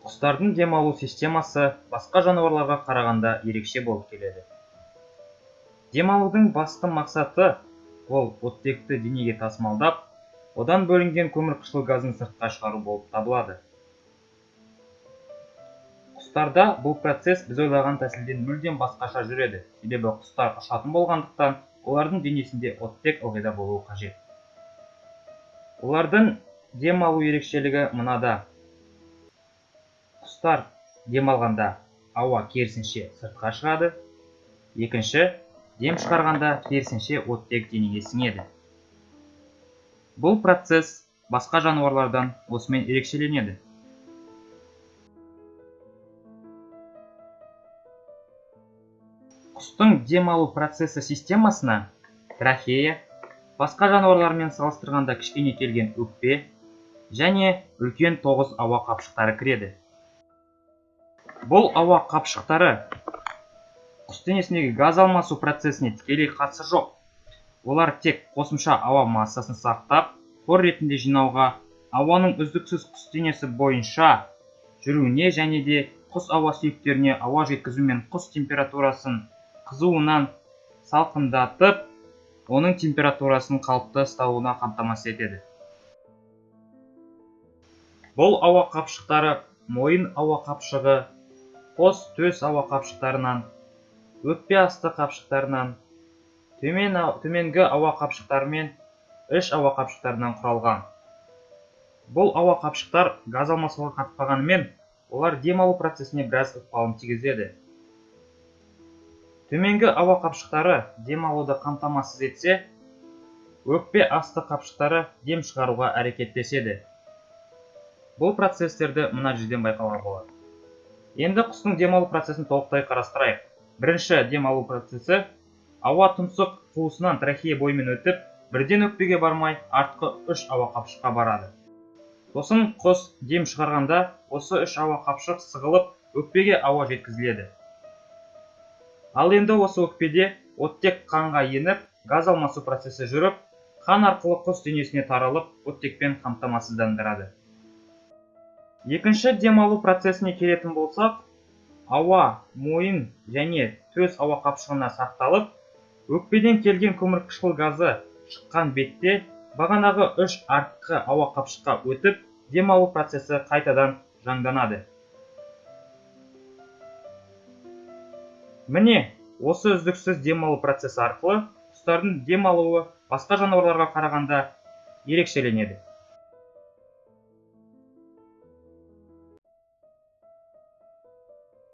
Құстардың демалу системасы басқа жануарларға қарағанда ерекше болып келеді. Демалудың басты мақсаты ол оттекті денеге тасымалдап, одан бөлінген көмірқышқыл газын сыртқа шығару болып табылады. Құстарда бұл процесс біз ойлаған тәсілден мүлдем басқаша жүреді, себебі құстар ұшатын болғандықтан, олардың денесінде оттек ылғида болуы қажет. Олардың демалу ерекшелігі мынада. Құстар демалғанда ауа керісінше сыртқа шығады. Екінші, дем шығарғанда керісінше оттек денеге сіңеді. Бұл процесс басқа жануарлардан осымен ерекшеленеді. Құстың демалу процесі системасына трахея, басқа жануарлармен салыстырғанда кішкене келген өкпе және үлкен 9 ауа қапшықтары кіреді. Бұл ауа қапшықтары құс денесіндегі газ алмасу процесіне тікелей қатысы жоқ. Олар тек қосымша ауа массасын сақтап, қор ретінде жинауға, ауаның үздіксіз құс денесі бойынша жүруіне және де құс ауа сүйектеріне ауа жеткізумен құс температурасын қызуынан салқындатып, оның температурасын қалыпты ұстауына қамтамасыз етеді. Бұл ауа қапшықтары мойын ауа қапшығы, қос төс ауа қапшықтарынан, өкпе асты қапшықтарынан, төменгі ауа қапшықтары мен іш ауа қапшықтарынан құралған. Бұл ауа қапшықтар газ алмасуға қатыспағанымен, олар демалу процесіне біраз ықпалын тигізеді. Төменгі ауа қапшықтары демалуды қамтамасыз етсе, өкпе асты қапшықтары дем шығаруға әрекеттеседі. Бұл процестерді мына жерден байқауға болады. Енді құстың демалу процесін толықтай қарастырайық. Бірінші демалу процесі ауа тұмсық қуысынан трахея бойымен өтіп, бірден өкпеге бармай, артқы 3 ауа қапшыққа барады. Сосын құс дем шығарғанда, осы 3 ауа қапшық сығылып, өкпеге ауа жеткізіледі. Ал енді осы өкпеде оттек қанға еніп, газ алмасу процесі жүріп, қан арқылы құс денесіне таралып, оттекпен қамтамасыздандырады. Екінші демалу процесіне келетін болсақ, ауа, мойын және төс ауа қапшығына сақталып, өкпеден келген көмірқышқыл газы шыққан бетте бағанағы 3 артқы ауа қапшыққа өтіп, демалу процесі қайтадан жанданады. Міне, осы үздіксіз демалу процесі арқылы құстардың демалуы басқа жануарларға қарағанда ерекшеленеді.